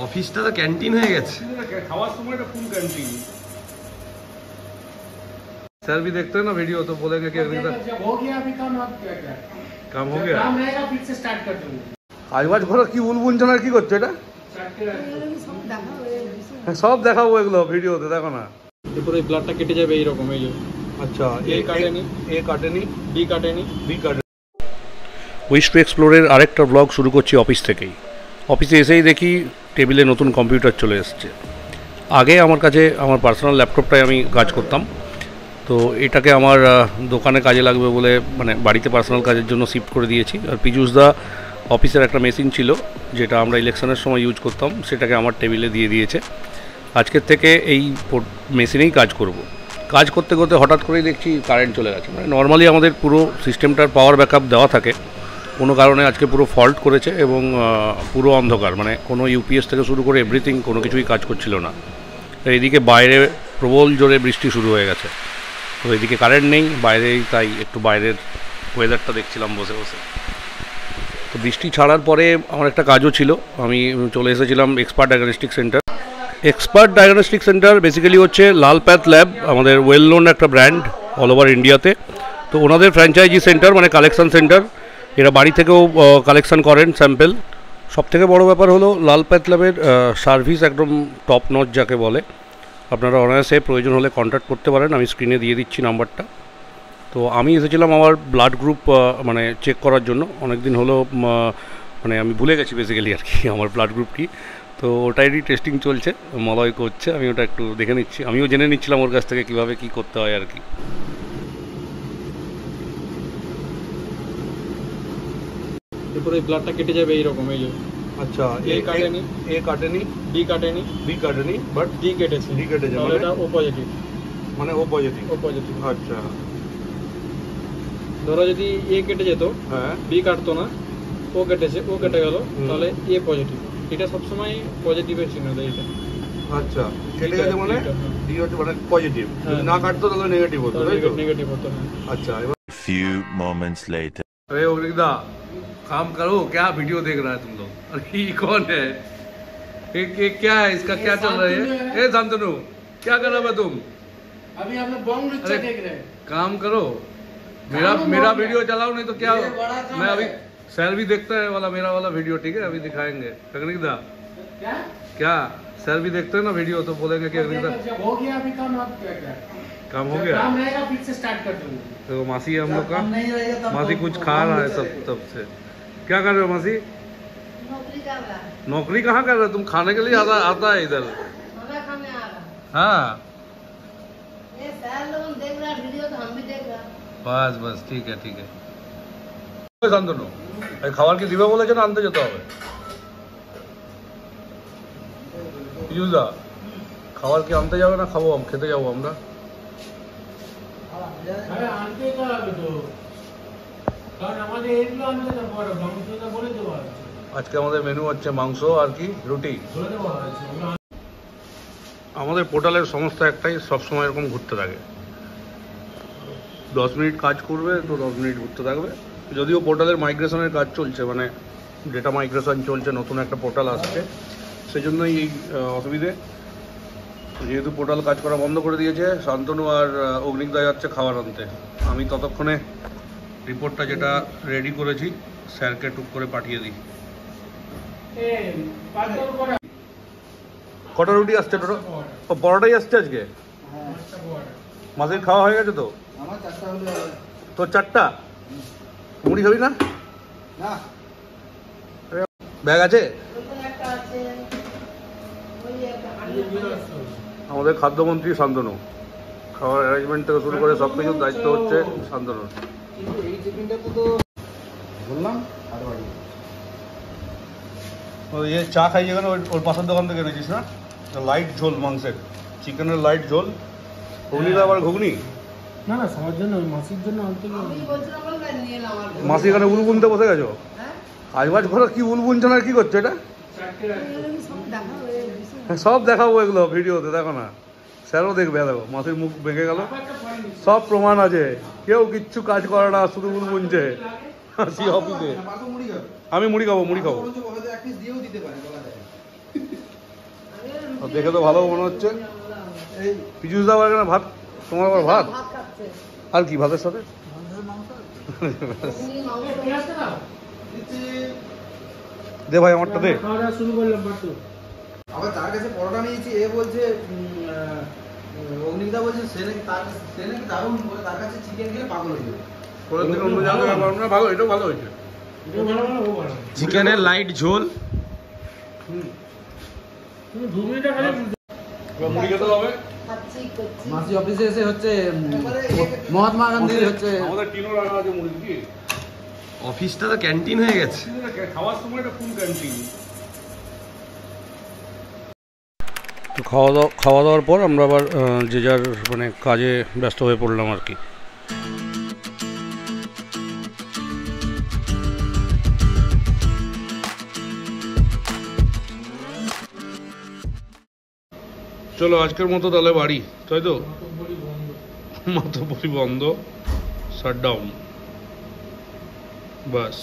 অফিসটা তো ক্যান্টিন হয়ে গেছে। খাওয়ার সময়টা ফুল ক্যান্টিন। सर भी देखते हैं ना वीडियो तो बोलेंगे कि हो गया अभी काम। आप क्या काम हो गया, काम रहेगा फिर से स्टार्ट कर दूंगा। আজবাজ ঘরে কি উলবুনছানা কি করছে এটা? সব দেখাবো এগুলো ভিডিওতে, দেখো না। পুরো এই ব্লাডটা কেটে যাবে এই রকম। এই যে আচ্ছা, এ কাটেনি, বি কাটেনি। উইশ টু এক্সপ্লোরের আরেকটা ব্লগ শুরু করছি অফিস থেকেই। অফিসে এসেই দেখি টেবিলে নতুন কম্পিউটার চলে এসছে। আগে আমার কাছে আমার পার্সোনাল ল্যাপটপটায় আমি কাজ করতাম, তো এটাকে আমার দোকানে কাজে লাগবে বলে মানে বাড়িতে পার্সোনাল কাজের জন্য শিফট করে দিয়েছি। আর পীযূষদা অফিসের একটা মেশিন ছিল যেটা আমরা ইলেকশনের সময় ইউজ করতাম, সেটাকে আমার টেবিলে দিয়ে দিয়েছে। আজকের থেকে এই মেশিনেই কাজ করব। কাজ করতে করতে হঠাৎ করেই দেখছি কারেন্ট চলে গেছে। মানে নর্মালি আমাদের পুরো সিস্টেমটার পাওয়ার ব্যাকআপ দেওয়া থাকে, কোনো কারণে আজকে পুরো ফল্ট করেছে এবং পুরো অন্ধকার, মানে কোনো ইউপিএস থেকে শুরু করে এভরিথিং কোনো কিছুই কাজ করছিল না। এইদিকে বাইরে প্রবল জোরে বৃষ্টি শুরু হয়ে গেছে, তো এদিকে কারেন্ট নেই, বাইরেই তাই একটু বাইরের ওয়েদারটা দেখছিলাম বসে বসে। তো বৃষ্টি ছাড়ার পরে আমার একটা কাজও ছিল, আমি চলে এসেছিলাম expert diagnostic centre. Expert diagnostic centre basically হচ্ছে লালপ্যাথ ল্যাব, আমাদের ওয়েল নোন একটা ব্র্যান্ড অল ওভার ইন্ডিয়াতে। তো ওনাদের ফ্র্যাঞ্চাইজি সেন্টার মানে কালেকশন সেন্টার, এরা বাড়ি থেকেও কালেকশন করেন স্যাম্পেল। সবথেকে বড় ব্যাপার হলো লালপ্যাথ ল্যাবের সার্ভিস একদম টপ নচ যাকে বলে। আপনারা অনায়াসে প্রয়োজন হলে কন্ট্যাক্ট করতে পারেন, আমি স্ক্রিনে দিয়ে দিচ্ছি নাম্বারটা। তো আমি এসেছিলাম আমার ব্লাড গ্রুপ মানে চেক করার জন্য। অনেক দিন হলো মানে আমি ভুলে গেছি বেসিক্যালি আর কি আমার ব্লাড গ্রুপ কী। তো ওটারই টেস্টিং চলছে, মলয় করছে, আমি ওটা একটু দেখে নিচ্ছি। আমিও জেনে নিচ্ছিলাম ওর কাছ থেকে কীভাবে কী করতে হয় আর কি। পুরো এই ব্লাডটা কেটে যাবে এই রকম। এই যে আচ্ছা, এ কাটেনি, বি কাটেনি, বাট ডি কেটেছে। তাহলে এটা ও পজিটিভ। মানে ও পজিটিভ। আচ্ছা, ধরো যদি এ কেটে যেত, হ্যাঁ, বি কাটতো না, ও কেটেছে, ও কেটে গেল, তাহলে এ পজিটিভ। এটা সবসময় পজিটিভের চিহ্ন দেয় এটা। আচ্ছা, কেটে গেছে মানে ডি হচ্ছে মানে পজিটিভ, না কাটতো তাহলে নেগেটিভ হতো, তাই তো? নেগেটিভ হতো। अच्छा, few moments later अरे उर्मिदा काम करो, क्या वीडियो देख रहा है तुम लोग? अरे ये कौन है? ये क्या है, इसका क्या चल रहा है? ए शांतनु, क्या कर रहा है तुम? अभी हम लोग बॉम्ब नृत्य देख रहे हैं। काम करो, मेरा वीडियो चलाओ, नहीं तो क्या मैं अभी सर भी देखता है वाला मेरा वाला वीडियो, ठीक है? अभी दिखाएंगे। अग्निदा क्या सर भी देखते हैं ना वीडियो, तो बोलेंगे कि अग्निदा हो गया अभी काम। आप क्या काम हो गया, काम रहेगा फिर से स्टार्ट कर दूंगा। तो मासी हम लोग का मासी कुछ खा रहा है सब तब से। क्या कर रहे हो मासी? नौकरी कहाँ कर रहे हो तुम? खाने के लिए आता है इधर? हाँ, बस बस ठीक है ठीक है। শান্তনু, এই খাবার কি দিবে বলেছে না আনতে যেতে হবে? পীযূষদা, খাবার কি আনতে যাবে না খাবো খেতে যাবো আমরা? আজকে আমাদের মেনু হচ্ছে মাংস আর কি রুটি। আমাদের পোর্টালের সমস্যা একটাই, সবসময় এরকম ঘুরতে থাকে। 10 মিনিট কাজ করবে তো 10 মিনিট ঘুরতে থাকবে। যদিও পোর্টালের মাইগ্রেশনের কাজ চলছে, মানে ডেটা মাইগ্রেশন চলছে, নতুন একটা পোর্টাল আসছে, সেই জন্যই এই অসুবিধে। যেহেতু পোর্টাল কাজ করা বন্ধ করে দিয়েছে, শান্তনু আর অগ্নিদা যাচ্ছে খাবার আনতে। আমি ততক্ষণে রিপোর্টটা যেটা রেডি করেছি স্যারকে টুক করে পাঠিয়ে দিই। কটা রুটি আসছে টোটো? ও বড়টাই আসছে আজকে। মাসির খাওয়া হয়ে গেছে তো? তোর 4টা? মুড়ি খাবি না? ব্যাগ আছে? আমাদের খাদ্যমন্ত্রী শান্তনু, খাওয়ার অ্যারেঞ্জমেন্ট থেকে শুরু করে সব কিছুর দায়িত্ব হচ্ছে শান্তনুর। ये চা খাই যেখানে ওর পাশের দোকান থেকে এনেছিস না? লাইট ঝোল মাংসের, চিকেনের লাইট ঝোল। ঘুগনিটা আবার ঘুগনি না না, সবার জন্য, মাসির জন্য আনতে। মাসি এখানে উল বুনতে বসে গেছো? আজবাজ ঘরে কি উল বুনছো না কি করছো এটা? সব দেখাবো এগুলো ভিডিওতে, দেখো না। স্যারও দেখবে, দেখো মাসির মুখ বেঁকে গেল, সব প্রমাণ আছে। কেউ কিচ্ছু কাজ করে না, শুধু উল বুনছে মাসি অফিসে। আমি মুড়ি খাবো, মুড়ি খাবো। দেখে তো ভালো মনে হচ্ছে। পিজুস দা এখানে ভাত, তোমার আবার ভাত আর কি ভাতের সাথে? দে ভাই আমারটা দে। শুরু করলাম বাটু। আবার তার কাছে পরোটা নিয়েছি, এ বলছে অগ্নিদা বলছে সে নাকি দারুণ বলে, তার কাছে চিকেন খেলে পাগল হয়ে যাবে। পরের দিন অন্য জায়গায় ভালো, এটাও ভালো হয়েছে। চিকেনের লাইট ঝোল। মুড়ি খেতে হবে। মাসি অফিসে এসে হচ্ছে মহাত্মা গান্ধীর হচ্ছে আমাদের টিনও রাখা আছে মুড়ি কি? অফিসটা তো ক্যান্টিন হয়ে গেছে। খাওয়ার সময় এটা ফুল ক্যান্টিন। তো খাওয়া দাওয়ার পর আমরা আবার যে যার মানে কাজে ব্যস্ত হয়ে পড়লাম আর কি। চলো আজকের মতো তাহলে বাড়ি, তাই তো? মাতব্বরি বন্ধ, শাটডাউন, বাস।